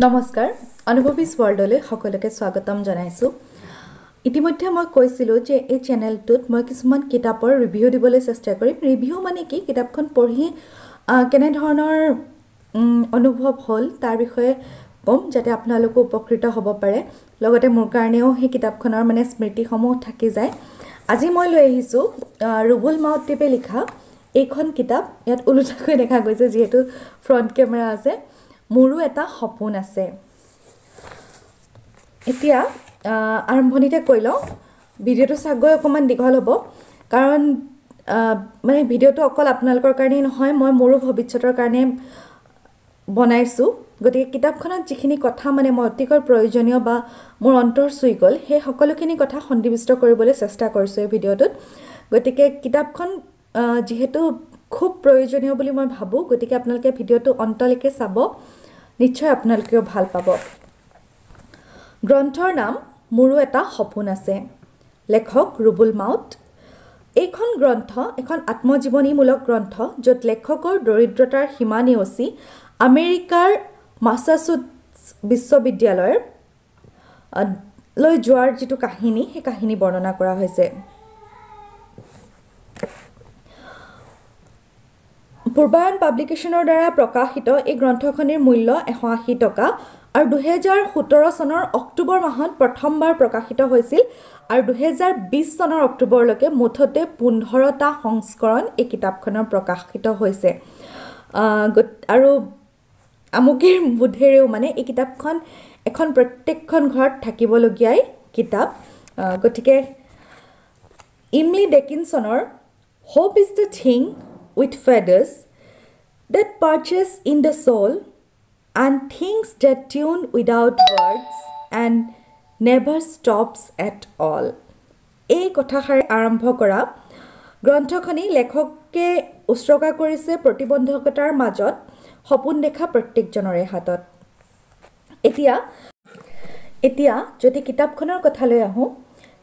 নমস্কাৰ অনুভৱীজ ৱৰ্ল্ডলৈ সকলোকে স্বাগতম জনাইছো ইতিমধ্যে মই কৈছিলো যে এই চেনেলটোত মই কিছুমান কিতাপৰ ৰিভিউ দিবলৈ চেষ্টা কৰিম ৰিভিউ মানে কি কিতাপখন পঢ়ি কেনে ধৰণৰ অনুভৱ হ'ল তাৰ বিষয়ে কম যাতে আপোনালোক উপকৃত হ'ব পাৰে লগতে মোৰ কাৰণেও সেই কিতাপখনৰ মানে স্মৃতিসমূহ থাকি যায় আজি মই লৈ আহিছো ৰুবুল মাউতদেৱে লিখা এইখন কিতাপ ইয়াত উলুটাকৈ দেখা গৈছে যেহেতু ফ্ৰন্ট কেমেৰা আছে মোৰো এটা সপোন আছে এতিয়া আৰম্ভণিতে কৈ লওঁ ভিডিওটো চাগৈ অকমান দীঘল হ'ব কাৰণ মানে ভিডিওটো অকল আপোনালোকৰ কাৰণে নহয় মই মোৰো ভৱিষ্যতৰ কাৰণে বনাইছো গতিকে কিতাপখনত যিখিনি কথা মানে মই অতিকৈ প্ৰয়োজনীয় বা মোৰ অন্তৰ চুই গ'ল সেই সকলোখিনি কথা সন্নিবিষ্ট কৰিবলৈ চেষ্টা কৰিছো এই ভিডিওটোত গতিকে কিতাপখন যেহেতু খুব প্ৰয়োজনীয় বুলি মই ভাবো গতিকে আপোনালোকে ভিডিওটো অন্তলৈকে চাব নিশ্চয় আপোনালোকেও ভাল পাব গ্ৰন্থৰ নাম মোৰো এটা সপোন আছে লেখক ৰুবুল মাউত এইখন গ্ৰন্থ এখন আত্মজীৱনীমূলক গ্ৰন্থ য'ত লেখকৰ দৰিদ্ৰতাৰ সীমা নেওচি আমেৰিকাৰ মাছাচুটছ বিশ্ববিদ্যালয়ৰ লৈ যোৱাৰ যিটো কাহিনী সেই কাহিনী বৰ্ণনা কৰা হৈছে পূৰ্বায়ন পাব্লিকেশ্যনৰ দ্বাৰা প্ৰকাশিত এই গ্ৰন্থখনিৰ মূল্য 180 টকা আৰু 2017 চনৰ অক্টোবৰ মাহত প্ৰথমবাৰ প্ৰকাশিত হৈছিল আৰু 2020 চনৰ অক্টোবৰলৈকে মুঠতে 15টা সংস্কৰণ এই কিতাপখনৰ প্ৰকাশিত হৈছে আৰু আমুকিৰ বুধেৰেও মানে এই কিতাপখন এখন প্ৰত্যেকখন ঘৰত থাকিবলগীয়া কিতাপ গতিকে ইমলি ডেকিনছনৰ Hope is the thing with feathers that perches in the soul and things that tune without words and never stops at all. এই কথাষাৰে আৰম্ভ কৰা গ্ৰন্থখনি লেখকে উৎসৰ্গা কৰিছে প্ৰতিবন্ধকতাৰ মাজত সপোন দেখা প্ৰত্যেকজনৰে হাতত এতিয়া যদি কিতাপখনৰ কথালৈ আহোঁ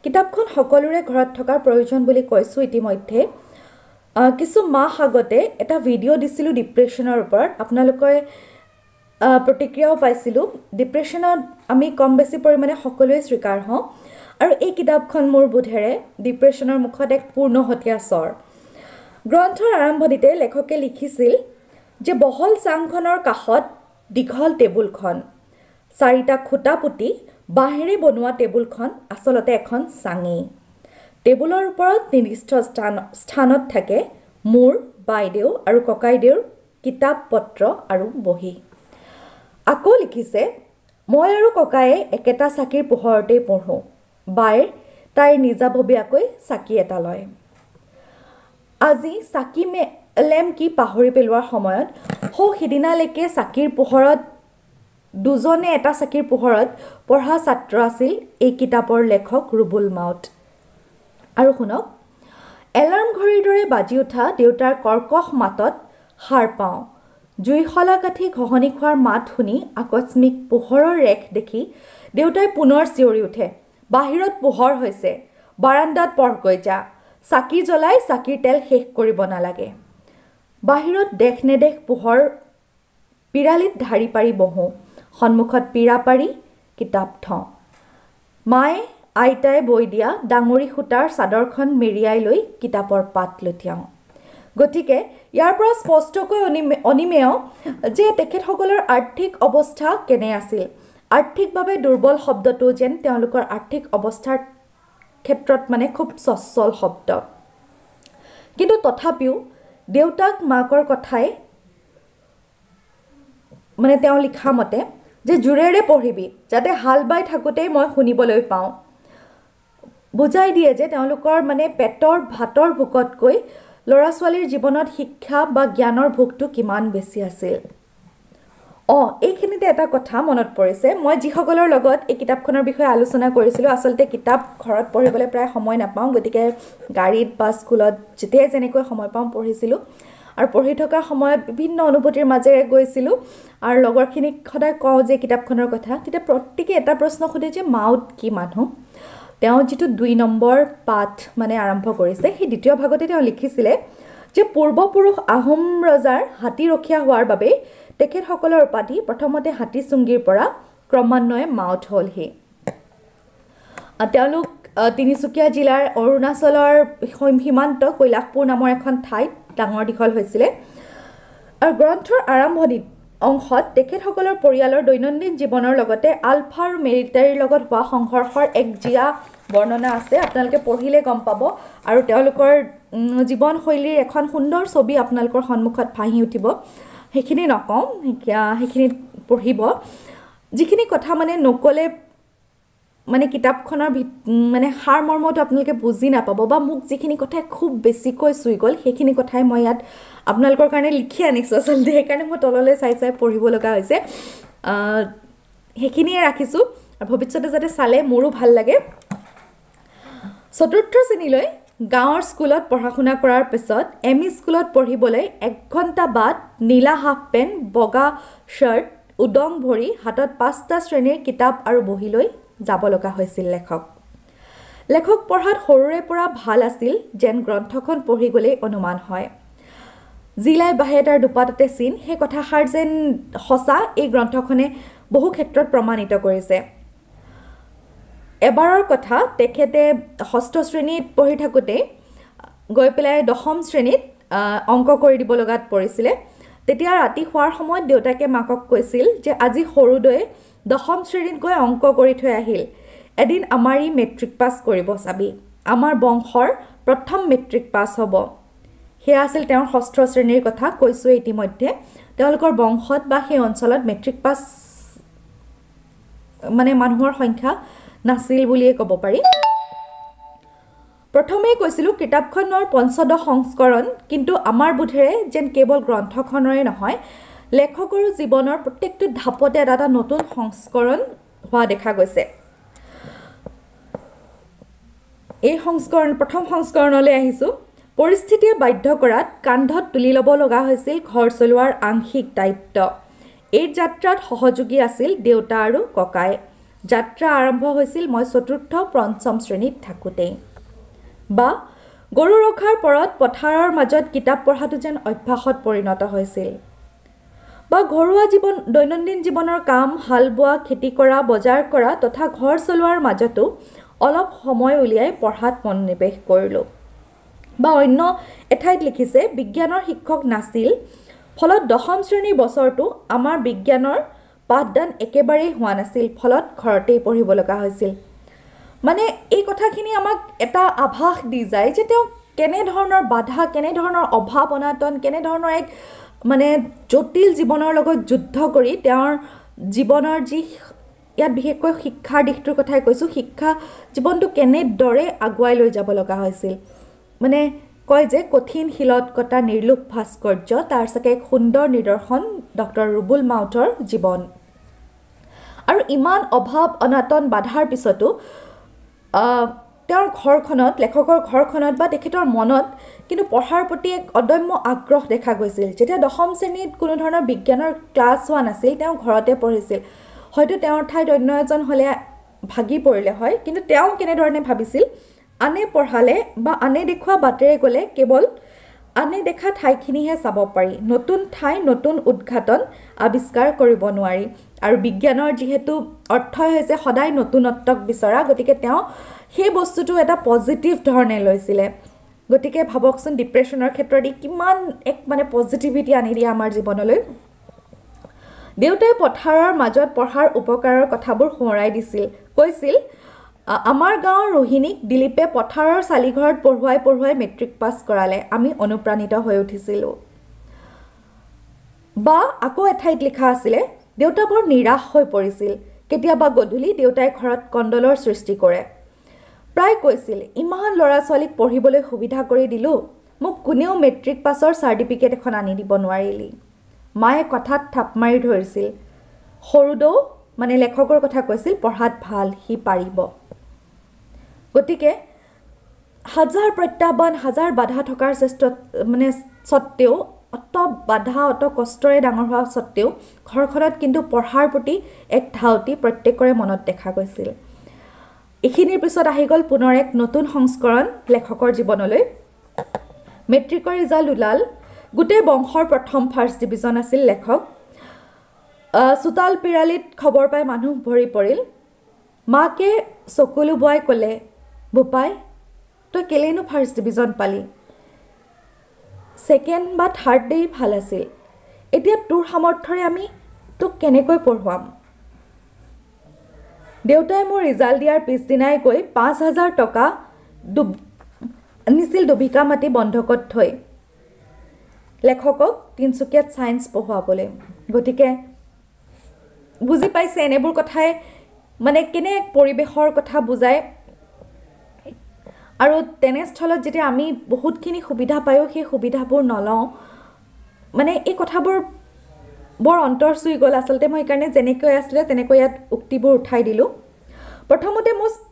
কিতাপখন সকলোৰে ঘৰত থকাৰ প্ৰয়োজন বুলি কৈছো ইতিমধ্যে কিছু মাহ আগতে এটা ভিডিও দিছিলো ডিপ্ৰেছনৰ ওপৰত আপোনালোকে প্ৰতিক্ৰিয়াও পাইছিলো ডিপ্ৰেছনত আমি কম বেছি পৰিমাণে সকলোৱে স্বীকাৰ হওঁ আৰু এই কিতাপখন মোৰ বুধেৰে ডিপ্ৰেছনৰ মুখত এক পূৰ্ণহতীয়া স্বৰ গ্ৰন্থৰ আৰম্ভণিতে লেখকে লিখিছিল যে বহল চাংখনৰ কাষত দীঘল টেবুলখন চাৰিটা খুঁটা পুতি বাঁহেৰে বনোৱা টেবুলখন আচলতে এখন চাঙি টেবুলৰ ওপৰত নিৰ্দিষ্ট স্থানত থাকে মোৰ বাইদেউ আৰু ককাইদেউৰ কিতাপ পত্ৰ আৰু বহি আকৌ লিখিছে মই আৰু ককায়ে একেটা চাকিৰ পোহৰতেই পঢ়ো বাই তাই নিজাববীয়াকৈ চাকি এটা লয় আজি চাকি লেম কি পাহৰি পেলোৱাৰ সময়ত সিদিনালৈকে চাকিৰ পোহৰত দুজনে এটা চাকিৰ পোহৰত পঢ়া ছাত্ৰ আছিল এই কিতাপৰ লেখক ৰুবুল মাউত আৰু শুনক এলাৰ্ম ঘড়ীৰ দৰে বাজি উঠা দেউতাৰ কৰ্কশ মাতত সাৰ পাওঁ জুইশলা কাঠি ঘহনি খোৱাৰ মাত শুনি আকস্মিক পোহৰৰ ৰেখ দেখি দেউতাই পুনৰ চিঞৰি উঠে বাহিৰত পোহৰ হৈছে বাৰান্দাত পঢ়কৈ যা চাকি জ্বলাই চাকিৰ তেল শেষ কৰিব নালাগে বাহিৰত দেখ নেদেখ পোহৰ পিৰালিত ধাৰি পাৰি বহো সন্মুখত পিৰা পাৰি কিতাপ থওঁ মায়ে আইতাই বৈ দিয়া ডাঙৰি সূতাৰ চাদৰখন মেৰিয়াই লৈ কিতাপৰ পাত লুটিয়াওঁ গতিকে ইয়াৰ পৰা স্পষ্টকৈ অনিমেয় যে তেখেতসকলৰ আৰ্থিক অৱস্থা কেনে আছিল আৰ্থিকভাৱে দুৰ্বল শব্দটো যেন তেওঁলোকৰ আৰ্থিক অৱস্থাৰ ক্ষেত্ৰত মানে খুব সচ্ছল শব্দ কিন্তু তথাপিও দেউতাক মাকৰ কথাই মানে তেওঁ লিখা মতে যে জোৰেৰে পঢ়িবি যাতে হাল বাই থাকোঁতেই মই শুনিবলৈ পাওঁ বুজাই দিয়ে যে তেওঁলোকৰ মানে পেটৰ ভাতৰ ভোকতকৈ ল'ৰা ছোৱালীৰ জীৱনত শিক্ষা বা জ্ঞানৰ ভোকটো কিমান বেছি আছিল এইখিনিতে এটা কথা মনত পৰিছে মই যিসকলৰ লগত এই কিতাপখনৰ বিষয়ে আলোচনা কৰিছিলোঁ আচলতে কিতাপ ঘৰত পঢ়িবলৈ প্ৰায় সময় নাপাওঁ গতিকে গাড়ীত বা স্কুলত যেতিয়াই যেনেকৈ সময় পাওঁ পঢ়িছিলোঁ আৰু পঢ়ি থকা সময়ত বিভিন্ন অনুভূতিৰ মাজেৰে গৈছিলোঁ আৰু লগৰখিনিক সদায় কওঁ যে কিতাপখনৰ কথা তেতিয়া প্ৰত্যেকে এটা প্ৰশ্ন সোধে যে মাউত কি মানুহ তেওঁ যিটো 2 নম্বৰ পাঠ মানে আৰম্ভ কৰিছে সেই দ্বিতীয় ভাগতে তেওঁ লিখিছিলে যে পূৰ্বপুৰুষ আহোম ৰজাৰ হাতী ৰখীয়া হোৱাৰ বাবে তেখেতসকলৰ উপাধি প্ৰথমতে হাতীচুংগীৰ পৰা ক্ৰমান্বয়ে মাউথ হ'লহি। তেওঁলোক তিনিচুকীয়া জিলাৰ অৰুণাচলৰ সীমান্ত কৈলাশপুৰ নামৰ এখন ঠাইত ডাঙৰ দীঘল হৈছিলে। আৰু গ্ৰন্থৰ আৰম্ভণিত অংশত তেখেতসকলৰ পৰিয়ালৰ দৈনন্দিন জীৱনৰ লগতে আলফা আৰু মিলিটাৰীৰ লগত হোৱা সংঘৰ্ষৰ এক জীয়া বৰ্ণনা আছে। আপোনালোকে পঢ়িলে গম পাব আৰু তেওঁলোকৰ জীৱনশৈলীৰ এখন সুন্দৰ ছবি আপোনালোকৰ সন্মুখত ভাহি উঠিব। সেইখিনি নকওঁ, সেইখিনি পঢ়িব। যিখিনি কথা মানে নক'লে মানে কিতাপখনৰ মানে সাৰমৰ্মটো আপোনালোকে বুজি নাপাব, বা মোক যিখিনি কথাই খুব বেছিকৈ চুই গ'ল সেইখিনি কথাই মই ইয়াত আপোনালোকৰ কাৰণে লিখি আনিছোঁ আচলতে। সেইকাৰণে মই তললৈ চাই চাই পঢ়িব লগা হৈছে। সেইখিনিয়ে ৰাখিছোঁ আৰু ভৱিষ্যতে যাতে চালে মোৰো ভাল লাগে। 4ৰ্থ শ্ৰেণীলৈ গাঁৱৰ স্কুলত পঢ়া শুনা কৰাৰ পিছত ME স্কুলত পঢ়িবলৈ 1 ঘণ্টা বাট নীলা হাফ পেণ্ট, বগা শ্বাৰ্ট, উদং ভৰি, হাতত 5টা শ্ৰেণীৰ কিতাপ আৰু বহি লৈ যাব লগা হৈছিল লেখক পঢ়াত সৰুৰে পৰা ভাল আছিল যেন গ্ৰন্থখন পঢ়ি গ'লেই অনুমান হয়। জিলাই বাহে তাৰ দুপাততে চিন, সেই কথাষাৰ যেন সঁচা এই গ্ৰন্থখনে বহু ক্ষেত্ৰত প্ৰমাণিত কৰিছে। এবাৰৰ কথা, তেখেতে 6ষ্ঠ শ্ৰেণীত পঢ়ি থাকোঁতে গৈ পেলাই 10ম শ্ৰেণীত অংক কৰি দিব লগাত পৰিছিলে। তেতিয়া ৰাতি শোৱাৰ সময়ত দেউতাকে মাকক কৈছিল যে আজি সৰুদৈ 10ম শ্ৰেণীত গৈ অংক কৰি থৈ আহিল, এদিন আমাৰ ই মেট্ৰিক পাছ কৰিব চাবি, আমাৰ বংশৰ প্ৰথম মেট্ৰিক পাছ হ'ব। সেয়া আছিল তেওঁৰ 6ষ্ঠ শ্ৰেণীৰ কথা। কৈছোঁ ইতিমধ্যে তেওঁলোকৰ বংশত বা সেই অঞ্চলত মেট্ৰিক পাছ মানে মানুহৰ সংখ্যা নাছিল বুলিয়ে ক'ব পাৰি। প্ৰথমেই কৈছিলোঁ কিতাপখনৰ ৫ম সংস্কৰণ, কিন্তু আমাৰ বোধেৰে যেন কেৱল গ্ৰন্থখনৰে নহয়, লেখকৰো জীৱনৰ প্ৰত্যেকটো ধাপতে এটা এটা নতুন সংস্কৰণ হোৱা দেখা গৈছে। এই প্ৰথম সংস্কৰণলৈ আহিছোঁ। পৰিস্থিতিয়ে বাধ্য কৰাত কান্ধত তুলি ল'ব লগা হৈছিল ঘৰ চলোৱাৰ আংশিক দায়িত্ব। এই যাত্ৰাত সহযোগী আছিল দেউতা আৰু ককাই। যাত্ৰা আৰম্ভ হৈছিল মই 4ৰ্থ-5ম শ্ৰেণীত থাকোঁতেই। বা গৰু ৰখাৰ পৰত পথাৰৰ মাজত কিতাপ পঢ়াটো যেন অভ্যাসত পৰিণত হৈছিল। বা ঘৰুৱা দৈনন্দিন জীৱনৰ কাম, হাল বোৱা, খেতি কৰা, বজাৰ কৰা তথা ঘৰ চলোৱাৰ মাজতো অলপ সময় উলিয়াই পঢ়াত মনোনিৱেশ কৰিলোঁ। বা অন্য এঠাইত লিখিছে বিজ্ঞানৰ শিক্ষক নাছিল, ফলত 10ম শ্ৰেণীৰ বছৰটো আমাৰ বিজ্ঞানৰ পাঠদান একেবাৰেই হোৱা নাছিল, ফলত ঘৰতেই পঢ়িব লগা হৈছিল। মানে এই কথাখিনি আমাক এটা আভাস দি যায় যে তেওঁ কেনেধৰণৰ বাধা, কেনেধৰণৰ অভাৱ অনাটন, কেনেধৰণৰ এক মানে জটিল জীৱনৰ লগত যুদ্ধ কৰি তেওঁৰ জীৱনৰ যি, ইয়াত বিশেষকৈ শিক্ষাৰ দিশটোৰ কথাই কৈছোঁ, শিক্ষা জীৱনটো কেনেদৰে আগুৱাই লৈ যাব লগা হৈছিল। মানে কয় যে কঠিন শিলত কটা নিৰ্লোভ ভাস্কৰ্য, তাৰ চাগে এক সুন্দৰ নিদৰ্শন ডক্টৰ ৰুবুল মাউতৰ জীৱন। আৰু ইমান অভাৱ অনাটন বাধাৰ পিছতো তেওঁৰ ঘৰখনত, লেখকৰ ঘৰখনত বা তেখেতৰ মনত কিন্তু পঢ়াৰ প্ৰতি এক অদম্য আগ্ৰহ দেখা গৈছিল। যেতিয়া 10ম শ্ৰেণীত কোনো ধৰণৰ বিজ্ঞানৰ ক্লাছ হোৱা নাছিল, তেওঁ ঘৰতে পঢ়িছিল। হয়তো তেওঁৰ ঠাইত অন্য এজন হ'লে ভাগি পৰিলে হয়, কিন্তু তেওঁ কেনেধৰণে ভাবিছিল, আনে পঢ়ালে বা আনে দেখুওৱা বাটেৰে গ'লে কেৱল আনে দেখা ঠাইখিনিহে চাব পাৰি, নতুন ঠাই, নতুন উদ্ঘাটন আৱিষ্কাৰ কৰিব নোৱাৰি। আৰু বিজ্ঞানৰ যিহেতু অৰ্থই হৈছে সদায় নতুনত্বক বিচৰা, গতিকে তেওঁ সেই বস্তুটো এটা পজিটিভ ধৰণে লৈছিলে। গতিকে ভাবকচোন ডিপ্ৰেশ্যনৰ ক্ষেত্ৰত ই কিমান এক মানে পজিটিভিটি আনি দিয়ে আমাৰ জীৱনলৈ। দেউতাই পথাৰৰ মাজত পঢ়াৰ উপকাৰৰ কথাবোৰ সোঁৱৰাই দিছিল। কৈছিল, আমাৰ গাঁৱৰ ৰোহিণীক দিলীপে পথাৰৰ চালিঘৰত পঢ়ুৱাই মেট্ৰিক পাছ কৰালে, আমি অনুপ্ৰাণিত হৈ উঠিছিলোঁ। বা আকৌ এঠাইত লিখা আছিলে, দেউতা বৰ নিৰাশ হৈ পৰিছিল। কেতিয়াবা গধূলি দেউতাই ঘৰত কণ্ডলৰ সৃষ্টি কৰে। প্ৰায় কৈছিল, ইমান ল'ৰা ছোৱালীক পঢ়িবলৈ সুবিধা কৰি দিলোঁ, মোক কোনেও মেট্ৰিক পাছৰ চাৰ্টিফিকেট এখন আনি দিব নোৱাৰিলি। মায়ে কথাত থাপ মাৰি ধৰিছিল। সৰুদৌ মানে লেখকৰ কথা কৈছিল, পঢ়াত ভাল, সি পাৰিব। গতিকে হাজাৰ প্ৰত্যাহ্বান, হাজাৰ বাধা থকাৰ স্বত্তেও, অত বাধা, অত কষ্টৰে ডাঙৰ হোৱা স্বত্তেও ঘৰখনত কিন্তু পঢ়াৰ প্ৰতি এক ধাউতি প্ৰত্যেকৰে মনত দেখা গৈছিল। এইখিনিৰ পিছত আহি গ'ল পুনৰ এক নতুন সংস্কৰণ লেখকৰ জীৱনলৈ। মেট্ৰিকৰ ৰিজাল্ট ওলাল গোটেই বংশৰ প্ৰথম ফাৰ্ষ্ট ডিভিজন আছিল লেখক চোতাল পিৰালিত খবৰ পাই মানুহ ভৰি পৰিল মাকে চকুলো বয় ক'লে বোপাই তই কেলেনো ফাৰ্ষ্ট ডিভিজন পালি ছেকেণ্ড বা থাৰ্ড ডে ভাল আছিল এতিয়া তোৰ সামৰ্থ্যৰে আমি তোক কেনেকৈ পঢ়ুৱাম দেউতাই মোৰ ৰিজাল্ট দিয়াৰ পিছদিনাই গৈ ৫,০০০ টকা নিছিল দুবিঘা মাটি বন্ধকত থৈ লেখকক তিনচুকীয়াত সায়েন্স পঢ়ুৱাবলৈ গতিকে বুজি পাইছে এনেবোৰ কথাই মানে কেনে এক পৰিৱেশৰ কথা বুজায় আৰু তেনেস্থলত যেতিয়া আমি বহুতখিনি সুবিধা পায়ো সেই সুবিধাবোৰ নলওঁ মানে এই কথাবোৰ বৰ অন্তৰ চুই গ'ল আচলতে মই সেইকাৰণে যেনেকৈ আছিলে তেনেকৈ ইয়াত উক্তিবোৰ উঠাই দিলোঁ প্ৰথমতে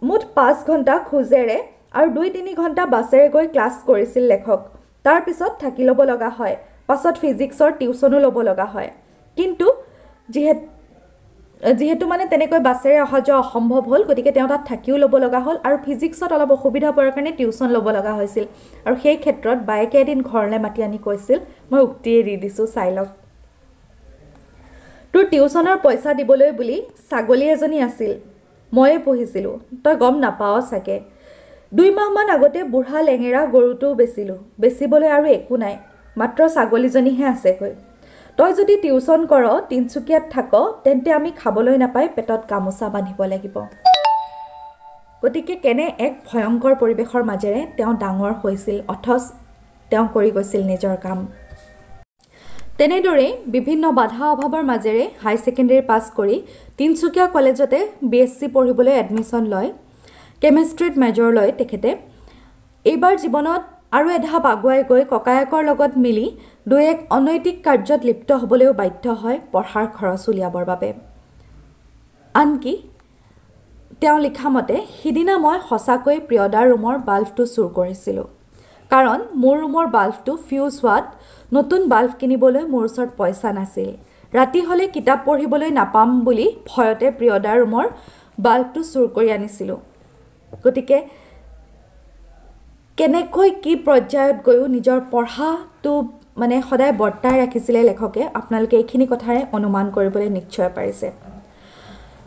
মুঠ ৫ ঘণ্টা খোজেৰে আৰু ২-৩ ঘণ্টা বাছেৰে গৈ ক্লাছ কৰিছিল লেখক তাৰপিছত থাকি ল'ব লগা হয় পাছত ফিজিক্সৰ টিউচনো ল'ব লগা হয় কিন্তু যিহেতু মানে তেনেকৈ বাছেৰে অহা যোৱা অসম্ভৱ হ'ল গতিকে তেওঁ তাত থাকিও ল'ব লগা হ'ল আৰু ফিজিক্সত অলপ অসুবিধা পোৱাৰ কাৰণে টিউচন ল'ব লগা হৈছিল আৰু সেই ক্ষেত্ৰত বায়েকে এদিন ঘৰলৈ মাতি আনি কৈছিল মই উক্তিয়ে দি দিছোঁ চাই লওক তোৰ টিউচনৰ পইচা দিবলৈ বুলি ছাগলী এজনী আছিল ময়ে পঢ়িছিলোঁ তই গম নাপাৱ চাগে ২ মাহমান আগতে বুঢ়া লেঙেৰা গৰুটোও বেচিবলৈ আৰু একো নাই মাত্ৰ ছাগলীজনীহে আছেগৈ তই যদি টিউচন কৰ তিনচুকীয়াত থাক তেন্তে আমি খাবলৈ নাপাই পেটত গামোচা বান্ধিব লাগিব গতিকে কেনে এক ভয়ংকৰ পৰিৱেশৰ মাজেৰে তেওঁ ডাঙৰ হৈছিল অথচ তেওঁ কৰি গৈছিল নিজৰ কাম তেনেদৰে বিভিন্ন বাধা অভাৱৰ মাজেৰে হাই ছেকেণ্ডাৰী পাছ কৰি তিনচুকীয়া কলেজতে বিএছচি পঢ়িবলৈ এডমিশ্যন লয় কেমিষ্ট্ৰিত মেজৰ লয় তেখেতে এইবাৰ জীৱনত আৰু এধাপ আগুৱাই গৈ ককায়েকৰ লগত মিলি দুই এক অনৈতিক কাৰ্যত লিপ্ত হ'বলৈও বাধ্য হয় পঢ়াৰ খৰচ উলিয়াবৰ বাবে আনকি তেওঁ লিখা মতে সিদিনা মই সঁচাকৈ প্ৰিয়দাৰ ৰুমৰ বাল্বটো চুৰ কৰিছিলোঁ কাৰণ মোৰ ৰুমৰ বাল্বটো ফিউজ হোৱাত নতুন বাল্ব কিনিবলৈ মোৰ ওচৰত পইচা নাছিল ৰাতি হ'লে কিতাপ পঢ়িবলৈ নাপাম বুলি ভয়তে প্ৰিয়দাৰ ৰুমৰ বাল্বটো চুৰ কৰি আনিছিলোঁ গতিকে কেনেকৈ কি পৰ্যায়ত গৈও নিজৰ পঢ়াটো মানে সদায় বৰ্তাই ৰাখিছিলে লেখকে আপোনালোকে এইখিনি কথাৰে অনুমান কৰিবলৈ নিশ্চয় পাৰিছে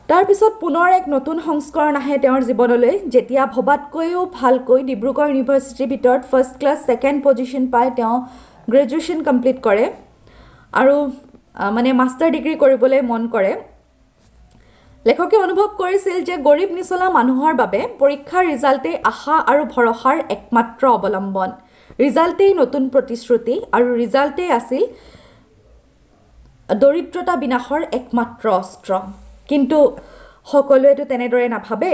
তাৰপিছত পুনৰ এক নতুন সংস্কৰণ আহে তেওঁৰ জীৱনলৈ যেতিয়া ভবাতকৈও ভালকৈ ডিব্ৰুগড় ইউনিভাৰ্চিটিৰ ভিতৰত ফাৰ্ষ্ট ক্লাছ ছেকেণ্ড পজিশ্যন পাই তেওঁ গ্ৰেজুৱেশ্যন কমপ্লিট কৰে আৰু মানে মাষ্টাৰ ডিগ্ৰী কৰিবলৈ মন কৰে লেখকে অনুভৱ কৰিছিল যে গৰীব নিচলা মানুহৰ বাবে পৰীক্ষাৰ ৰিজাল্টেই আশা আৰু ভৰসাৰ একমাত্ৰ অৱলম্বন ৰিজাল্টেই নতুন প্ৰতিশ্ৰুতি আৰু ৰিজাল্টেই আছিল দৰিদ্ৰতা বিনাশৰ একমাত্ৰ অস্ত্ৰ কিন্তু সকলোৱেতো তেনেদৰে নাভাবে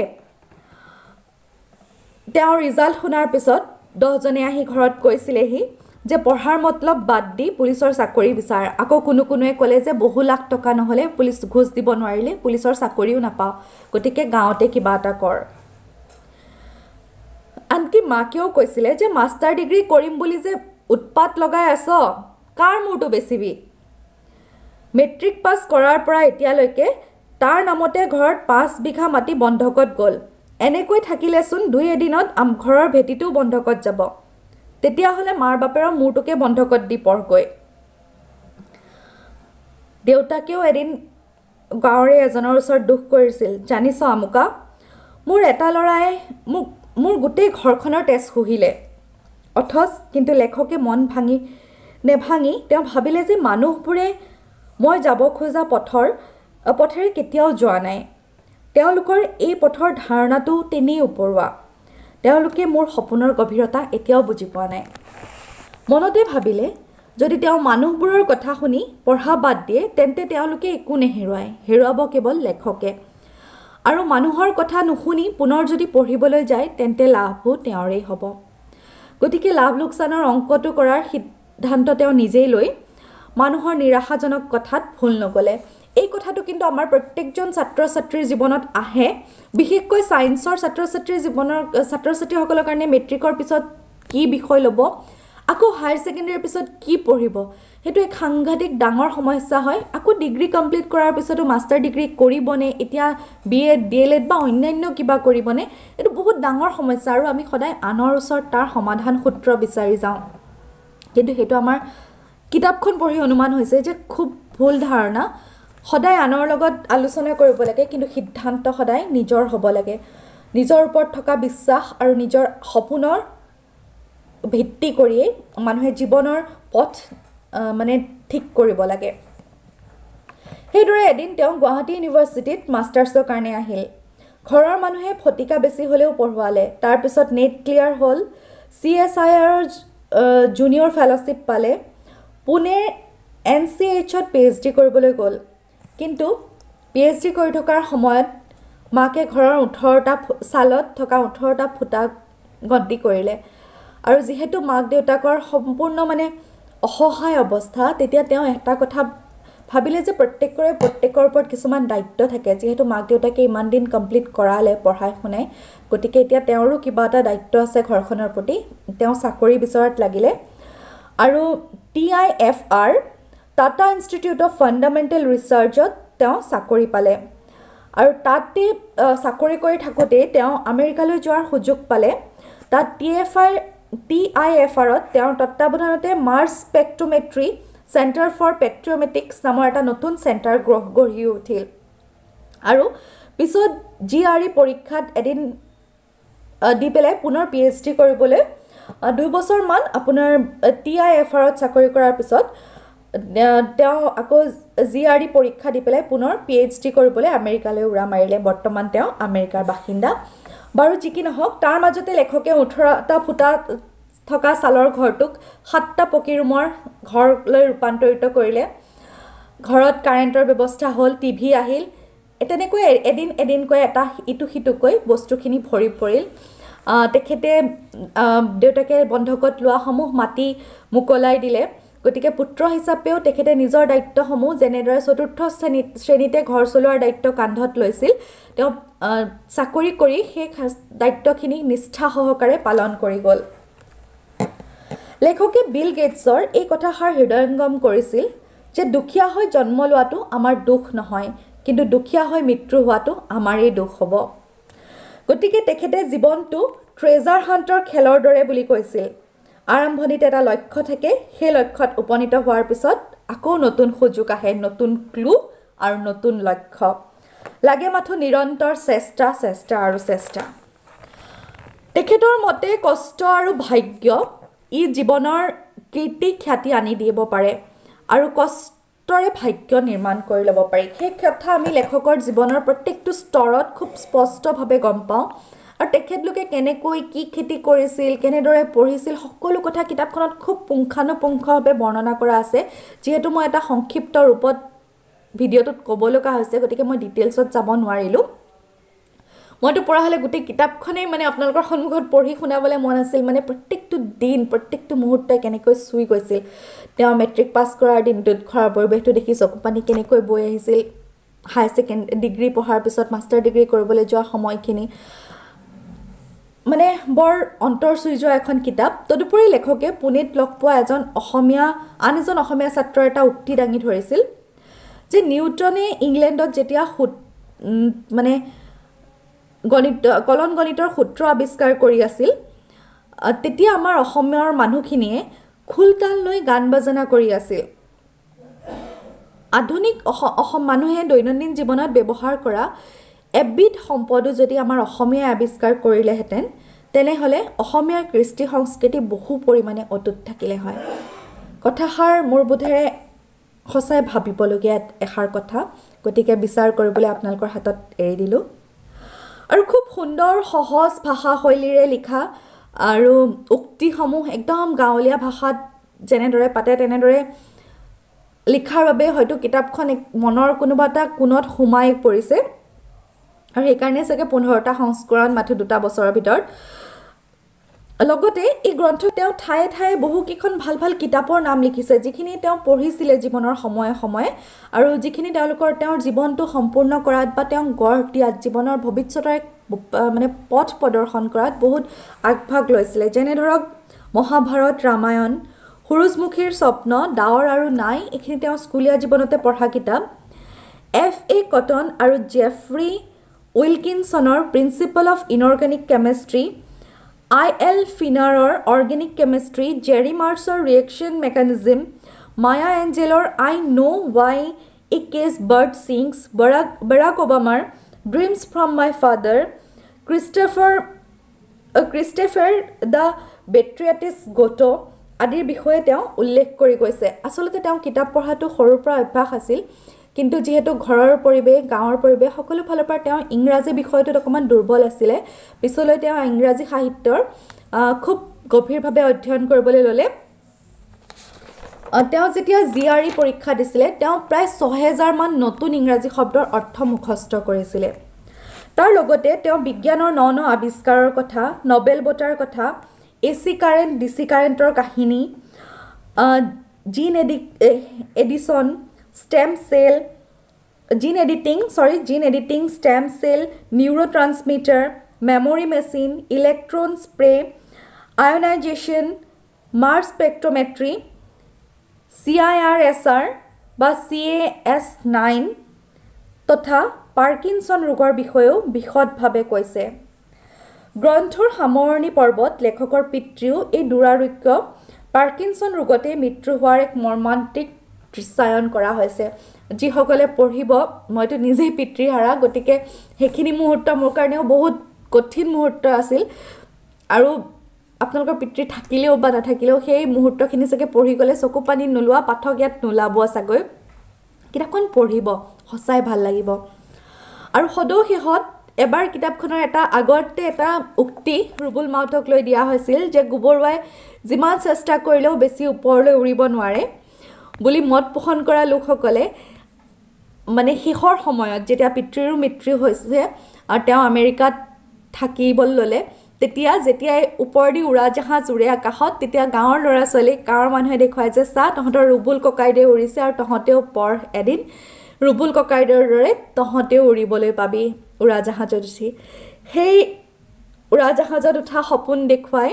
তেওঁৰ ৰিজাল্ট শুনাৰ পিছত 10জনে আহি ঘৰত কৈছিলেহি যে পঢ়াৰ মতলব বাদ দি পুলিচৰ চাকৰি বিচাৰ আকৌ কোনোৱে ক'লে যে বহু লাখ টকা নহ'লে পুলিচ ঘুষ দিব নোৱাৰিলে পুলিচৰ চাকৰিও নাপাওঁ গতিকে গাঁৱতে কিবা এটা কৰ আনকি মাকেও কৈছিলে যে মাষ্টাৰ ডিগ্ৰী কৰিম বুলি যে উৎপাত লগাই আছ কাৰ মূৰটো বেচিবি মেট্ৰিক পাছ কৰাৰ পৰা এতিয়ালৈকে তাৰ নামতে ঘৰত 5 বিঘা মাটি বন্ধকত গ'ল এনেকৈ থাকিলেচোন 2 এদিনত ঘৰৰ ভেটিটো বন্ধকত যাব তেতিয়াহ'লে মাৰ বাপেৰৰ মূৰটোকে বন্ধকত দি পঢ়গৈ দেউতাকেও এদিন গাঁৱৰে এজনৰ ওচৰত দুখ কৰিছিল জানিছ আমুকা মোৰ এটা ল'ৰাই মোৰ গোটেই ঘৰখনৰ তেজ শুহিলে অথচ কিন্তু লেখকে মন নেভাঙি তেওঁ ভাবিলে যে মানুহবোৰে মই যাব খোজা পথেৰে কেতিয়াও যোৱা নাই তেওঁলোকৰ এই পথৰ ধাৰণাটো তেনেই ওপৰুৱা তেওঁলোকে মোৰ সপোনৰ গভীৰতা এতিয়াও বুজি পোৱা নাই মনতে ভাবিলে যদি তেওঁ মানুহবোৰৰ কথা শুনি পঢ়া বাদ দিয়ে তেন্তে তেওঁলোকে একো হেৰুৱাব কেৱল লেখকে আৰু মানুহৰ কথা নুশুনি পুনৰ যদি পঢ়িবলৈ যায় তেন্তে লাভো তেওঁৰেই হ'ব গতিকে লাভ লোকচানৰ অংকটো কৰাৰ সিদ্ধান্ত তেওঁ নিজেই লৈ মানুহৰ নিৰাশাজনক কথাত ভুল নগ'লে এই কথাটো কিন্তু আমাৰ প্ৰত্যেকজন ছাত্ৰ ছাত্ৰীৰ জীৱনত আহে বিশেষকৈ সায়েন্সৰ ছাত্ৰ ছাত্ৰীসকলৰ কাৰণে মেট্ৰিকৰ পিছত কি বিষয় ল'ব আকৌ হায়াৰ ছেকেণ্ডাৰীৰ পিছত কি পঢ়িব হেতু এক সাংঘাতিক ডাঙৰ সমস্যা হয় আকৌ ডিগ্ৰী কমপ্লিট কৰাৰ পিছতো মাষ্টাৰ ডিগ্ৰী কৰিবনে এতিয়া বিএড ডিএলএড বা অন্যান্য কিবা কৰিবনে এটো বহুত ডাঙৰ সমস্যা আৰু আমি সদায় আনৰ ওচৰত তাৰ সমাধান সূত্ৰ বিচাৰি যাওঁ কিন্তু সেইটো আমাৰ কিতাপখন পঢ়ি অনুমান হৈছে যে খুব ভুল ধাৰণা সদায় আনৰ লগত আলোচনা কৰিব লাগে কিন্তু সিদ্ধান্ত সদায় নিজৰ হ'ব লাগে নিজৰ ওপৰত থকা বিশ্বাস আৰু নিজৰ সপোনৰ ভিত্তি কৰিয়ে মানুহে জীৱনৰ পথ মানে ঠিক কৰিব লাগে সেইদৰে এদিন তেওঁ গুৱাহাটী ইউনিভাৰ্চিটিত মাষ্টাৰ্ছৰ কাৰণে আহিল ঘৰৰ মানুহে ফটিকা বেছি হ'লেও পঢ়ুৱালে তাৰ পিছত নেট ক্লিয়াৰ হ'ল CSIR জুনিয়ৰ ফেলোশ্বিপ পালে পুনেৰ NCHত PhD কৰিবলৈ গ'ল কিন্তু PhD কৰি থকাৰ সময়ত মাকে ঘৰৰ 18টা সালত থকা 18টা ফুটা গন্তি কৰিলে আৰু যেহেতু মাক দেউতাকৰ সম্পূৰ্ণ মানে অসহায় অৱস্থা তেতিয়া তেওঁ এটা কথা ভাবিলে যে প্ৰত্যেকৰ ওপৰত কিছুমান দায়িত্ব থাকে যেহেতু মাক দেউতাকে ইমান দিন কমপ্লিট কৰালে পঢ়াই শুনাই গতিকে এতিয়া তেওঁৰো কিবা এটা দায়িত্ব আছে ঘৰখনৰ প্ৰতি তেওঁ চাকৰি বিচৰাত লাগিলে আৰু TIFR Tata institute of fundamental ৰিচাৰ্চত তেওঁ চাকৰি পালে আৰু তাতে চাকৰি কৰি থাকোঁতে তেওঁ আমেৰিকালৈ যোৱাৰ সুযোগ পালে তাত TIFRত তেওঁৰ তত্ত্বাৱধানতে মাৰ্ছ স্পেক্ট্ৰোমেট্ৰি চেণ্টাৰ ফৰ পেট্ৰিঅমেটিক্স নামৰ এটা নতুন চেণ্টাৰ গঢ়ি উঠিল আৰু পিছত GRE পৰীক্ষাত এদিন দি পেলাই পুনৰ PhD কৰিবলৈ 2 বছৰমান আপোনাৰ TIFRত চাকৰি কৰাৰ পিছত তেওঁ আকৌ GRE পৰীক্ষা দি পেলাই পুনৰ PhD কৰিবলৈ আমেৰিকালৈ উৰা মাৰিলে বৰ্তমান তেওঁ আমেৰিকাৰ বাসিন্দা বাৰু যি কি নহওক তাৰ মাজতে লেখকে 18টা ফুটা থকা সালৰ ঘৰটোক 7টা পকী ৰুমৰ ঘৰলৈ ৰূপান্তৰিত কৰিলে ঘৰত কাৰেণ্টৰ ব্যৱস্থা হ'ল টিভি আহিল তেনেকৈ এদিনকৈ এটা ইটো সিটোকৈ বস্তুখিনি ভৰি পৰিল তেখেতে দেউতাকে বন্ধকত লোৱা সমূহ মাটি মুকলাই দিলে গতিকে পুত্ৰ হিচাপেও তেখেতে নিজৰ দায়িত্বসমূহ যেনেদৰে চতুৰ্থ শ্ৰেণীতে ঘৰ চলোৱাৰ দায়িত্ব কান্ধত লৈছিল তেওঁ চাকৰি কৰি সেই দায়িত্বখিনি নিষ্ঠা সহকাৰে পালন কৰি গ'ল লেখকে বিল গেটছৰ এই কথাষাৰ হৃদয়ঙ্গম কৰিছিল যে দুখীয়া হৈ জন্ম লোৱাটো আমাৰ দুখ নহয় কিন্তু দুখীয়া হৈ মৃত্যু হোৱাটো আমাৰেই দুখ হ'ব গতিকে তেখেতে জীৱনটো ট্ৰেজাৰ হাণ্টৰ খেলৰ দৰে বুলি কৈছিল আৰম্ভণিতে এটা লক্ষ্য থাকে সেই লক্ষ্যত উপনীত হোৱাৰ পিছত আকৌ নতুন সুযোগ আহে নতুন ক্লু আৰু নতুন লক্ষ্য লাগে মাথো নিৰন্তৰ চেষ্টা আৰু চেষ্টা তেখেতৰ মতে কষ্ট আৰু ভাগ্য ই জীৱনৰ কীৰ্তি খ্যাতি আনি দিব পাৰে আৰু কষ্টৰে ভাগ্য নিৰ্মাণ কৰি ল'ব পাৰি সেই কথা আমি লেখকৰ জীৱনৰ প্ৰত্যেকটো স্তৰত খুব স্পষ্টভাৱে গম পাওঁ আৰু তেখেতলোকে কেনেকৈ কি খেতি কৰিছিল কেনেদৰে পঢ়িছিল সকলো কথা কিতাপখনত খুব পুংখানুপুংখভাৱে বৰ্ণনা কৰা আছে যিহেতু মই এটা সংক্ষিপ্ত ৰূপত ভিডিঅ'টোত ক'ব লগা হৈছে গতিকে মই ডিটেইলছত যাব নোৱাৰিলোঁ মইতো পঢ়া হ'লে গোটেই কিতাপখনেই মানে আপোনালোকৰ সন্মুখত পঢ়ি শুনাবলৈ মন আছিল মানে প্ৰত্যেকটো দিন প্ৰত্যেকটো মুহূৰ্তই কেনেকৈ চুই গৈছিল তেওঁ মেট্ৰিক পাছ কৰাৰ দিনটোত ঘৰৰ পৰিৱেশটো দেখি চকুপানী কেনেকৈ বৈ আহিছিল হাই ছেকেণ্ডেৰী ডিগ্ৰী পঢ়াৰ পিছত মাষ্টাৰ ডিগ্ৰী কৰিবলৈ যোৱা সময়খিনি মানে বৰ অন্তৰ চুই যোৱা এখন কিতাপ তদুপৰি লেখকে পুনেত লগ পোৱা আন এজন অসমীয়া ছাত্ৰৰ এটা উক্তি দাঙি ধৰিছিল যে নিউটনে ইংলেণ্ডত যেতিয়া মানে কলন গণিতৰ সূত্ৰ আৱিষ্কাৰ কৰি আছিল তেতিয়া আমাৰ অসমীয়াৰ মানুহখিনিয়ে খোলতাল লৈ গান বাজনা কৰি আছিল আধুনিক অসম মানুহে দৈনন্দিন জীৱনত ব্যৱহাৰ কৰা এবিধ সম্পদো যদি আমাৰ অসমীয়াই আৱিষ্কাৰ কৰিলেহেঁতেন তেনেহ'লে অসমীয়াৰ কৃষ্টি সংস্কৃতি বহু পৰিমাণে অটুট থাকিলে হয় কথাষাৰ মোৰ বোধেৰে সঁচাই ভাবিবলগীয়া এষাৰ কথা গতিকে বিচাৰ কৰিবলৈ আপোনালোকৰ হাতত এৰি দিলোঁ আৰু খুব সুন্দৰ সহজ ভাষা শৈলীৰে লিখা আৰু উক্তিসমূহ একদম গাঁৱলীয়া ভাষাত যেনেদৰে পাতে তেনেদৰে লিখাৰ বাবে হয়তো কিতাপখন মনৰ কোনোবা এটা কোণত সোমাই পৰিছে আৰু সেইকাৰণে চাগে 15টা সংস্কৰণ মাথো 2টা বছৰৰ ভিতৰত লগতে এই গ্ৰন্থত তেওঁ ঠায়ে ঠায়ে বহুকেইখন ভাল ভাল কিতাপৰ নাম লিখিছে যিখিনি তেওঁ পঢ়িছিলে জীৱনৰ সময়ে সময়ে আৰু যিখিনি তেওঁৰ জীৱনটো সম্পূৰ্ণ কৰাত বা তেওঁ গঢ় দিয়াত জীৱনৰ ভৱিষ্যতৰ মানে পথ প্ৰদৰ্শন কৰাত বহুত আগভাগ লৈছিলে যেনে ধৰক মহাভাৰত ৰামায়ণ সূৰুযমুখীৰ স্বপ্ন ডাৱৰ আৰু নাই এইখিনি তেওঁ স্কুলীয়া জীৱনতে পঢ়া কিতাপ F.A. কটন আৰু জেফ্ৰি উইলকিনছনৰ principle of inorganic chemistry I.L. Finnerer Organic Chemistry, Jerry Marshall Reaction Mechanism, Maya Angelor I Know Why a Case Bird Sings, Barack Obama Dreams from My Father, Christopher the Beatrice Goto আদিৰ বিষয়ে তেওঁ উল্লেখ কৰি কৈছে আসলতে তেওঁ কিতাপ পঢ়াটো সৰুৰ পৰা অভ্যাস আছিল কিন্তু যেহেতু ঘৰৰ পৰিবেশ গাঁৱৰ পৰিবেশ সকলো ফালৰ পৰা তেওঁ ইংৰাজী বিষয়টোত অকমান দুৰ্বল আছিল পিছলৈ তেওঁ ইংৰাজী সাহিত্যৰ খুব গভীৰভাৱে অধ্যয়ন কৰিবলৈ ললে তেওঁ যেতিয়া জিআৰই পৰীক্ষা দিছিল তেওঁ প্ৰায় ৬০০০ মান নতুন ইংৰাজী শব্দৰ অৰ্থ মুখস্থ কৰিছিল তাৰ লগতে তেওঁ বিজ্ঞানৰ ন আৱিষ্কাৰৰ কথা নোবেল বঁটাৰ কথা AC কাৰেন্ট DC কাৰেন্টৰ কাহিনী gene edition stem cell gene editing stem cell neurotransmitter memory machine electron spray ionisation mass spectrometry CIRSR বা CAS9 তথা পাৰ্কিনসন ৰোগৰ বিষয়েও বিশদভাৱে কৈছে গ্ৰন্থৰ সামৰণি পৰ্বত লেখকৰ পিতৃও এই দুৰাৰোগ্য পাৰ্কিনসন ৰোগতে মৃত্যু হোৱাৰ এক মৰ্মান্তিক দৃশ্যায়ন কৰা হৈছে যিসকলে পঢ়িব মইতো নিজেই পিতৃহাৰা গতিকে হেখিনি মুহূৰ্ত মোৰ কাৰণেও বহুত কঠিন মুহূৰ্ত আছিল আৰু আপোনালোকৰ পিতৃ থাকিলেও বা নাথাকিলেও সেই মুহূৰ্তখিনি সকে পঢ়ি গলে চকু পানী নুলোৱা পাঠক ইয়াত নুলাব সাগৈ কিতাপখন পঢ়িব হসাই ভাল লাগিব আৰু সদৌ শেষত এবাৰ কিতাপখনৰ এটা আগতে এটা উক্তি ৰুবুল মাউথক লৈ দিয়া হৈছিল যে গোবৰৱাই যিমান চেষ্টা কৰিলেও বেছি ওপৰলৈ উৰিব নোৱাৰে বুলি মত পোষণ কৰা লোকসকলে মানে শেষৰ সময়ত যেতিয়া পিতৃৰো মৃত্যু হৈছে আৰু তেওঁ আমেৰিকাত থাকিবল ললে তেতিয়া যেতিয়া ওপৰদি উৰা জাহাজ উৰে আকাশত তেতিয়া গাঁৱৰ ল'ৰা ছোৱালী গাঁৱৰ মানুহে দেখুৱাই যে চা তহঁতৰ ৰুবুল ককাইদে উৰিছে আৰু তহঁতেও পঢ় এদিন ৰুবুল ককাইদৰ দৰে তহঁতেও উৰিবলৈ পাবি উৰা জাহাজত উঠি সেই উৰা জাহাজত উঠা সপোন দেখুৱাই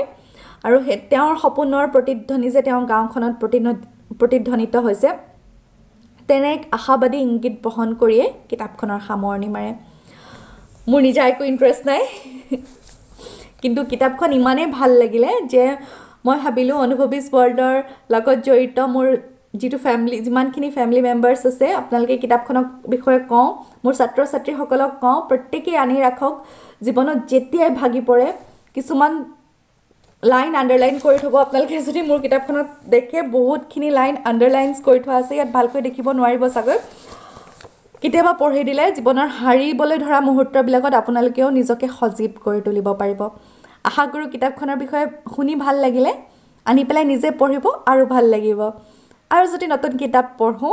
আৰু তেওঁৰ সপোনৰ প্ৰতিধ্বনি যে তেওঁ গাঁওখনত প্ৰতিধ্বনিত হৈছে তেনে এক আশাবাদী ইংগিত বহন কৰিয়ে কিতাপখনৰ সামৰণি মাৰে মোৰ নিজা একো ইন্টাৰেষ্ট নাই কিন্তু কিতাপখন ইমানেই ভাল লাগিলে যে মই ভাবিলো অনুভৱিস ৱৰ্ল্ডৰ লগত জড়িত মোৰ যেটো ফ্যামিলি যিমানখিনি ফ্যামিলি মেম্বাৰ্স আছে আপোনালোকে কিতাপখনৰ বিষয়ে কওঁ মোৰ ছাত্ৰ ছাত্ৰীসকলক কওঁ প্ৰত্যেকই আনি ৰাখক জীৱনত যেতিয়াই ভাগি পৰে কিছুমান লাইন আন্ডাৰলাইন কৰি থব আপোনালোকে যদি মোৰ কিতাপখনত দেখে বহুতখিনি লাইন আন্ডাৰলাইনছ কৰি থোৱা আছে ইয়াত ভালকৈ দেখিব নোৱাৰিব সাগৈ কিতাবা পঢ়ি দিলে জীৱনৰ হাৰিবলৈ ধৰা মুহূৰ্তবিলাকত আপোনালোকেও নিজকে সজীৱ কৰি তুলিব পাৰিব আশা কৰো কিতাপখনৰ বিষয়ে শুনি ভাল লাগিলে আনি পেলাই নিজে পঢ়িব আৰু ভাল লাগিব আৰু যদি নতুন কিতাপ পঢ়ো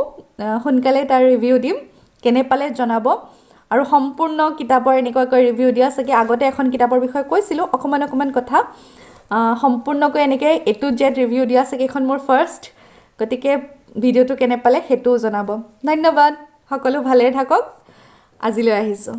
সোনকালে তাৰ ৰিভিউ দিম কেনে পালে জনাব আৰু সম্পূৰ্ণ কিতাপৰ এনেকৈ ৰিভিউ দিয়া সকে আগতে এখন কিতাপৰ বিষয়ে কৈছিলো অকমান কথা সম্পূৰ্ণকৈ এনেকৈ এটু জেড ৰিভিউ দিয়া সকে এখন মোৰ ফাৰ্স্ট গতিকে ভিডিওটো কেনে পালে হেতু জনাব ধন্যবাদ সকলো ভালে থাকক আজিলৈ আহিছো